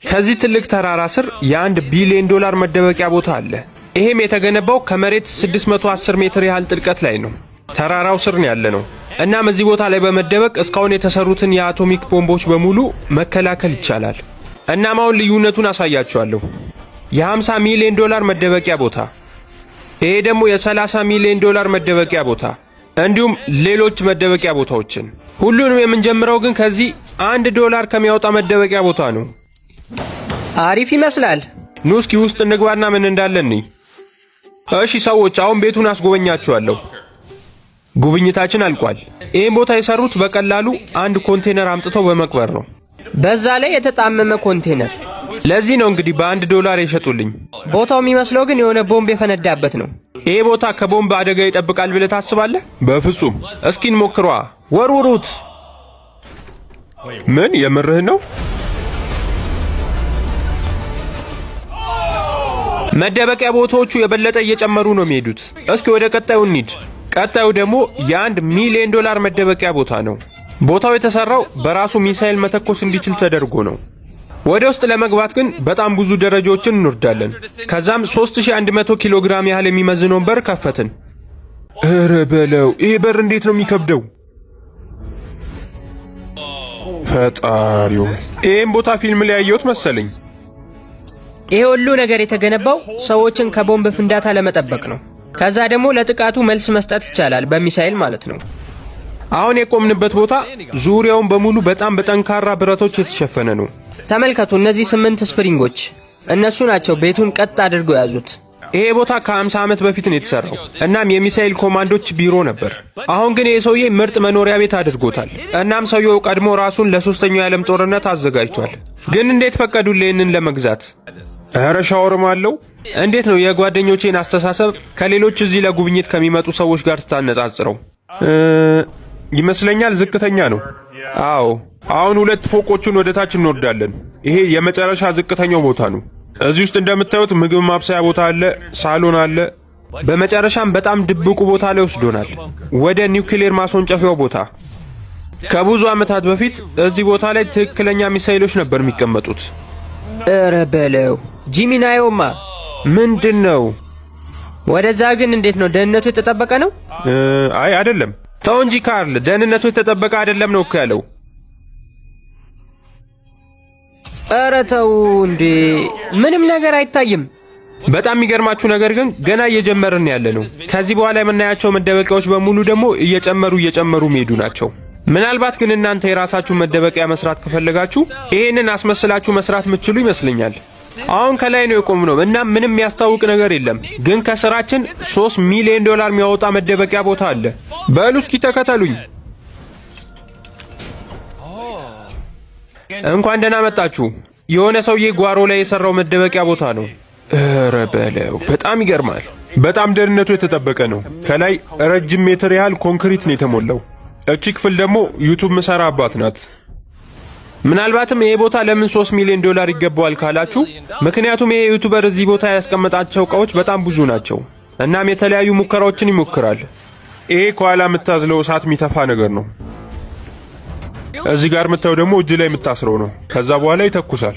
ከዚህ ትልቅ ተራራ ስር የ1 ቢሊዮን ዶላር መደበቂያ ቦታ አለ። ይሄም የተገነባው ከመሬት 610 ሜትር ያህል ጥልቀት ላይ ነው። ተራራው ስር ነው ያለ ነው። እናም እዚህ ቦታ ላይ በመደበቅ እስካሁን የተሰሩትን የአቶሚክ ቦምቦች በሙሉ መከላከል ይቻላል። እናም አሁን ልዩነቱን አሳያችኋለሁ። የ50 ሚሊዮን ዶላር መደበቂያ ቦታ፣ ይሄ ደግሞ የ30 ሚሊዮን ዶላር መደበቂያ ቦታ፣ እንዲሁም ሌሎች መደበቂያ ቦታዎችን። ሁሉንም የምንጀምረው ግን ከዚህ $1 ከሚያወጣ መደበቂያ ቦታ ነው። አሪፍ ይመስላል። ኑ እስኪ ውስጥ እንግባና ምን እንዳለን እንይ። እሺ ሰዎች፣ አሁን ቤቱን አስጎበኛችኋለሁ። ጉብኝታችን አልቋል። ይህን ቦታ የሰሩት በቀላሉ አንድ ኮንቴነር አምጥተው በመቅበር ነው። በዛ ላይ የተጣመመ ኮንቴነር። ለዚህ ነው እንግዲህ በ1 የሸጡልኝ። ቦታው የሚመስለው ግን የሆነ ቦምብ የፈነዳበት ነው። ይሄ ቦታ ከቦምብ አደጋ ይጠብቃል ብለህ ታስባለህ? በፍጹም። እስኪ እንሞክሯ። ወርውሩት። ምን የምርህን ነው? መደበቂያ ቦታዎቹ የበለጠ እየጨመሩ ነው የሚሄዱት። እስኪ ወደ ቀጣዩ እንሂድ። ቀጣዩ ደግሞ የ1 ሚሊዮን ዶላር መደበቂያ ቦታ ነው። ቦታው የተሰራው በራሱ ሚሳኤል መተኮስ እንዲችል ተደርጎ ነው። ወደ ውስጥ ለመግባት ግን በጣም ብዙ ደረጃዎችን እንወርዳለን። ከዛም 3100 ኪሎ ግራም ያህል የሚመዝነውን በር ከፈትን። እረ በለው፣ ይሄ በር እንዴት ነው የሚከብደው! ፈጣሪው፣ ይሄን ቦታ ፊልም ላይ ያየሁት መሰለኝ። ይሄ ሁሉ ነገር የተገነባው ሰዎችን ከቦምብ ፍንዳታ ለመጠበቅ ነው። ከዛ ደግሞ ለጥቃቱ መልስ መስጠት ይቻላል፣ በሚሳኤል ማለት ነው። አሁን የቆምንበት ቦታ ዙሪያውን በሙሉ በጣም በጠንካራ ብረቶች የተሸፈነ ነው። ተመልከቱ፣ እነዚህ 8 ስፕሪንጎች፣ እነሱ ናቸው ቤቱን ቀጥ አድርገው ያዙት። ይሄ ቦታ ከ50 ዓመት በፊት ነው የተሰራው። እናም የሚሳኤል ኮማንዶች ቢሮ ነበር። አሁን ግን ይሄ ሰውዬ ምርጥ መኖሪያ ቤት አድርጎታል። እናም ሰውየው ቀድሞ ራሱን ለ3ኛው የዓለም ጦርነት አዘጋጅቷል። ግን እንዴት ፈቀዱልኝ ይህንን ለመግዛት? ኧረ ሻወርም አለው። እንዴት ነው የጓደኞቼን አስተሳሰብ ከሌሎች እዚህ ለጉብኝት ከሚመጡ ሰዎች ጋር ስታነጻጽረው? ይመስለኛል ዝቅተኛ ነው። አዎ፣ አሁን 2 ፎቆቹን ወደ ታች እንወርዳለን። ይሄ የመጨረሻ ዝቅተኛው ቦታ ነው። እዚህ ውስጥ እንደምታዩት ምግብ ማብሰያ ቦታ አለ፣ ሳሎን አለ። በመጨረሻም በጣም ድብቁ ቦታ ላይ ወስዶናል፣ ወደ ኒውክሌር ማስወንጨፊያው ቦታ። ከብዙ ዓመታት በፊት እዚህ ቦታ ላይ ትክክለኛ ሚሳኤሎች ነበር የሚቀመጡት። እረ በለው ጂሚናዮማ፣ ምንድን ነው? ወደዛ ግን እንዴት ነው? ደህንነቱ የተጠበቀ ነው? አይ አይደለም። ተው እንጂ ካርል፣ ደህንነቱ የተጠበቀ አይደለም ነው እኮ ያለው። ኧረ ተው እንዴ! ምንም ነገር አይታይም። በጣም የሚገርማችሁ ነገር ግን ገና እየጀመርን ያለ ነው። ከዚህ በኋላ የምናያቸው መደበቂያዎች በሙሉ ደግሞ እየጨመሩ የሚሄዱ ናቸው። ምናልባት ግን እናንተ የራሳችሁ መደበቂያ መስራት ከፈለጋችሁ ይሄንን አስመስላችሁ መስራት የምትችሉ ይመስለኛል። አሁን ከላይ ነው የቆምነው እና ምንም የሚያስታውቅ ነገር የለም። ግን ከስራችን 3 ሚሊዮን ዶላር የሚያወጣ መደበቂያ ቦታ አለ። በሉ እስኪ ተከተሉኝ። እንኳን ደህና መጣችሁ። የሆነ ሰውዬ ጓሮ ላይ የሰራው መደበቂያ ቦታ ነው። እረ በለው፣ በጣም ይገርማል። በጣም ደህንነቱ የተጠበቀ ነው። ከላይ ረጅም ሜትር ያህል ኮንክሪት ነው የተሞላው። እቺ ክፍል ደግሞ ዩቲዩብ መሰራባት ናት። ምናልባትም ይሄ ቦታ ለምን 3 ሚሊዮን ዶላር ይገባዋል ካላችሁ፣ ምክንያቱም ይሄ ዩቲዩበር እዚህ ቦታ ያስቀመጣቸው እቃዎች በጣም ብዙ ናቸው። እናም የተለያዩ ሙከራዎችን ይሞክራል። ይሄ ከኋላ የምታዝለው እሳት የሚተፋ ነገር ነው። እዚህ ጋር የምታየው ደግሞ እጅ ላይ የምታስረው ነው። ከዛ በኋላ ይተኩሳል።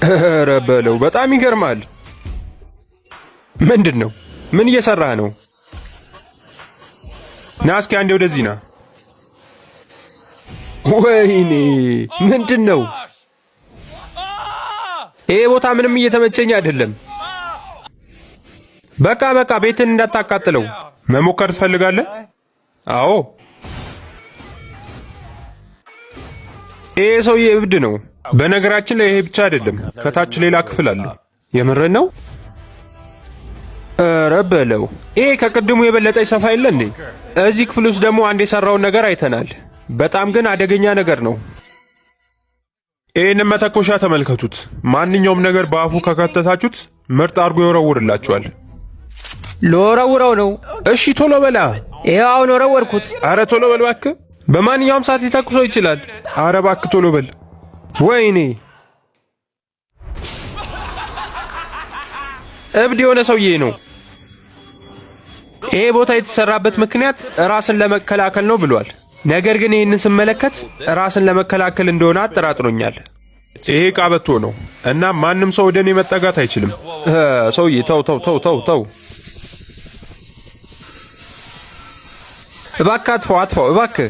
ኧረ በለው፣ በጣም ይገርማል። ምንድን ነው? ምን እየሰራህ ነው? ና እስኪ አንዴ ወደዚህ ና። ወይኔ ምንድን ነው? ይሄ ቦታ ምንም እየተመቸኝ አይደለም። በቃ ቤትን እንዳታቃጥለው። መሞከር ትፈልጋለህ? አዎ። ይሄ ሰውዬ እብድ ነው። በነገራችን ላይ ይሄ ብቻ አይደለም፣ ከታች ሌላ ክፍል አለ። የምርህን ነው? ኧረ በለው፣ ይሄ ከቅድሙ የበለጠ ይሰፋ የለ እንዴ? እዚህ ክፍል ውስጥ ደግሞ አንድ የሰራውን ነገር አይተናል። በጣም ግን አደገኛ ነገር ነው። ይህን መተኮሻ ተመልከቱት። ማንኛውም ነገር በአፉ ከከተታችሁት ምርጥ አድርጎ ይወረውርላችኋል። ልወረውረው ነው? እሺ ቶሎ በላ። ይኸው አሁን ወረወርኩት። አረ ቶሎ በል እባክህ። በማንኛውም ሰዓት ሊተኩሰው ይችላል። አረ እባክህ ቶሎ በል። ወይኔ እብድ የሆነ ሰውዬ ነው። ይሄ ቦታ የተሰራበት ምክንያት ራስን ለመከላከል ነው ብሏል። ነገር ግን ይህንን ስመለከት ራስን ለመከላከል እንደሆነ አጠራጥሮኛል። ይሄ ቀበቶ ነው እና ማንም ሰው ወደ እኔ መጠጋት አይችልም። ሰውዬ ተው፣ እባክህ አጥፋው እባክህ።